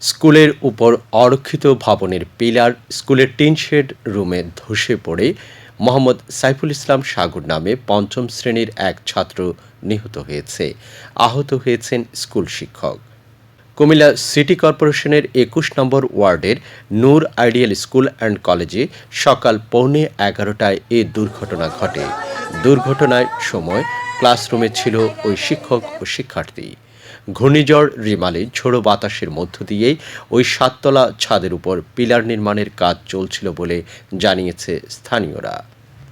স্কুলের উপর অরক্ষিত ভবনের পিলার স্কুলের টিন শেড রুমে ধসে পড়ে মোহাম্মদ সাইফুল ইসলাম সাগর নামে পঞ্চম শ্রেণীর এক ছাত্র নিহত হয়েছে। আহত হয়েছেন স্কুল শিক্ষক। কুমিল্লা সিটি কর্পোরেশনের ২১ নম্বর ওয়ার্ডের নূর আইডিয়াল স্কুল অ্যান্ড কলেজে সকাল 11:15টায় এ দুর্ঘটনা ঘটে। দুর্ঘটনার সময় ক্লাসরুমে ছিল ওই শিক্ষক ও শিক্ষার্থী। ঘূর্ণিঝড় রিমালে ঝোড়ো বাতাসের মধ্য দিয়েই ওই সাততলা ছাদের উপর পিলার নির্মাণের কাজ চলছিল বলে জানিয়েছে স্থানীয়রা।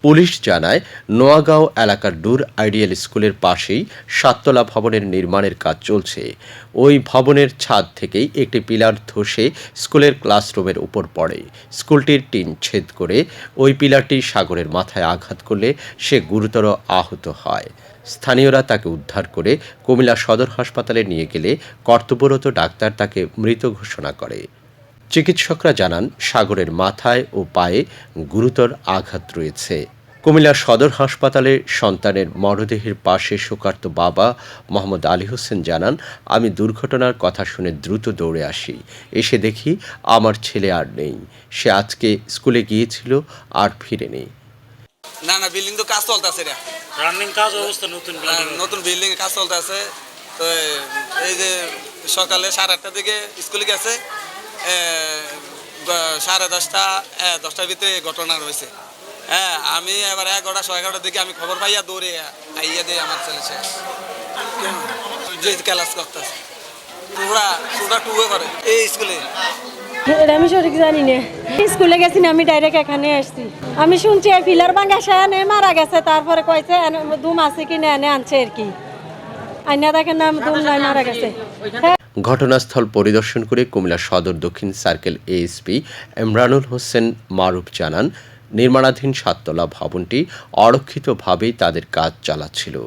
পুলিশ জানায়, নোয়াগাঁও এলাকার নূর আইডিয়াল স্কুলের পাশেই সাততলা ভবনের নির্মাণের কাজ চলছে। ওই ভবনের ছাদ থেকেই একটি পিলার ধসে স্কুলের ক্লাসরুমের উপর পড়ে। স্কুলটির টিন ছেদ করে ওই পিলারটি সাগরের মাথায় আঘাত করলে সে গুরুতর আহত হয়। স্থানীয়রা তাকে উদ্ধার করে কুমিল্লা সদর হাসপাতালে নিয়ে গেলে কর্তব্যরত ডাক্তার তাকে মৃত ঘোষণা করে। চিকিৎসকরা জানান, সাগরের মাথায় ও পায়ে গুরুতর আঘাত রয়েছে। কুমিল্লা সদর হাসপাতালে সন্তানের মরদেহের পাশে শোকার্ত বাবা মোহাম্মদ আলী হোসেন জানান, আমি দুর্ঘটনার কথা শুনে দ্রুত দৌড়ে আসি। এসে দেখি আমার ছেলে আর নেই। সে আজকে স্কুলে গিয়েছিল আর ফিরেনি। না না, বিল্ডিং তো কাজ চলতেছে রে, রানিং কাজ অবস্থা, নতুন বিল্ডিং এর কাজ চলতেছে। তো এই যে সকালে 8:30টার দিকে স্কুলে গেছে, 10:30টার ভিতরে ঘটনা রয়েছে। হ্যাঁ, আমি এবার 11টা 11:30টার দিকে আমি খবর পাইয়া দৌড়ে আইয়া দিয়ে আমার ছেলে শেষ যে ক্লাস করতেছে পুরা টুয়ে করে এই স্কুলে। আমি সঠিক জানি না, স্কুলে গেছি না, আমি ডাইরেক্ট এখানে আসছি। আমি শুনছি পিলার ভাঙা সায়ানে মারা গেছে, তারপরে কয়েছে দুম আছে কি না এনে আনছে আর কি, আইনা দেখেন না দুম নাই মারা গেছে। ঘটনাস্থল পরিদর্শন করে কুমিল্লা সদর দক্ষিণ সার্কেল এএসপি ইমরানুল হোসেন মারুফ জানান, নির্মাণাধীন সাততলা ভবনটি অরক্ষিতভাবেই তাদের কাজ চালাচ্ছিল।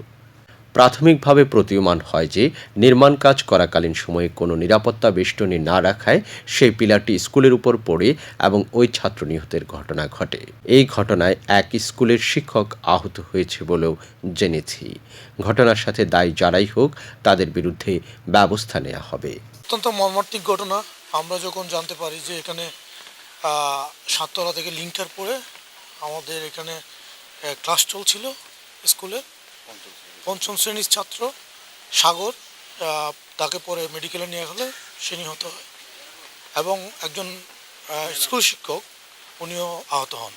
প্রাথমিকভাবে প্রতীয়মান হয় যে নির্মাণ কাজ করাকালীন সময়ে কোনো নিরাপত্তা বেষ্টনী না রাখায় সেই পিলারটি স্কুলের উপর পড়ে এবং ওই ছাত্র নিহতের ঘটনা ঘটে। এই ঘটনায় এক স্কুলের শিক্ষক আহত হয়েছে বলেও জেনেছি। ঘটনার সাথে দায়ী যারাই হোক, তাদের বিরুদ্ধে ব্যবস্থা নেওয়া হবে। অত্যন্ত মর্মান্তিক ঘটনা। আমরা যখন জানতে পারি যে এখানে সাততলা থেকে লিঙ্কটার পরে আমাদের এখানে ক্লাস চলছিল স্কুলে, পঞ্চম শ্রেণীর ছাত্র সাগর, তাকে পরে মেডিকেলে নিয়ে গেলে সে নিহত হয় এবং একজন স্কুল শিক্ষক উনিও আহত হন।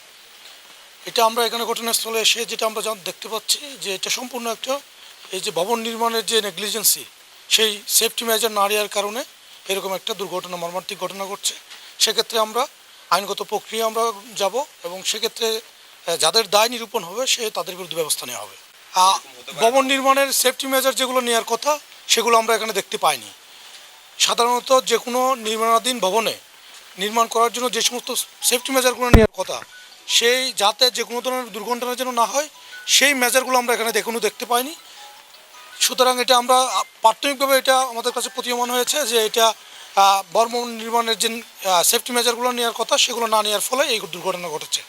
এটা আমরা এখানে ঘটনাস্থলে এসে যেটা আমরা দেখতে পাচ্ছি যে এটা সম্পূর্ণ একটা এই যে ভবন নির্মাণের যে নেগলিজেন্সি, সেই সেফটি মেজার না নেওয়ার কারণে এরকম একটা দুর্ঘটনা, মর্মান্তিক ঘটনা ঘটছে। সেক্ষেত্রে আমরা আইনগত প্রক্রিয়া আমরা যাব এবং সেক্ষেত্রে যাদের দায় নিরূপণ হবে তাদের বিরুদ্ধে ব্যবস্থা নেওয়া হবে। ভবন নির্মাণের সেফটি মেজার যেগুলো নেওয়ার কথা সেগুলো আমরা এখানে দেখতে পাইনি। সাধারণত যে কোনো নির্মাণাধীন ভবনে নির্মাণ করার জন্য যে সমস্ত সেফটি মেজারগুলো নেওয়ার কথা, সেই যাতে যে কোনো ধরনের দুর্ঘটনা যেন না হয়, সেই মেজারগুলো আমরা এখানে দেখতে পাইনি। সুতরাং এটা আমরা প্রাথমিকভাবে এটা আমাদের কাছে প্রতীয়মান হয়েছে যে এটা ভবন নির্মাণের যে সেফটি মেজারগুলো নেওয়ার কথা সেগুলো না নেওয়ার ফলে এই দুর্ঘটনা ঘটেছে।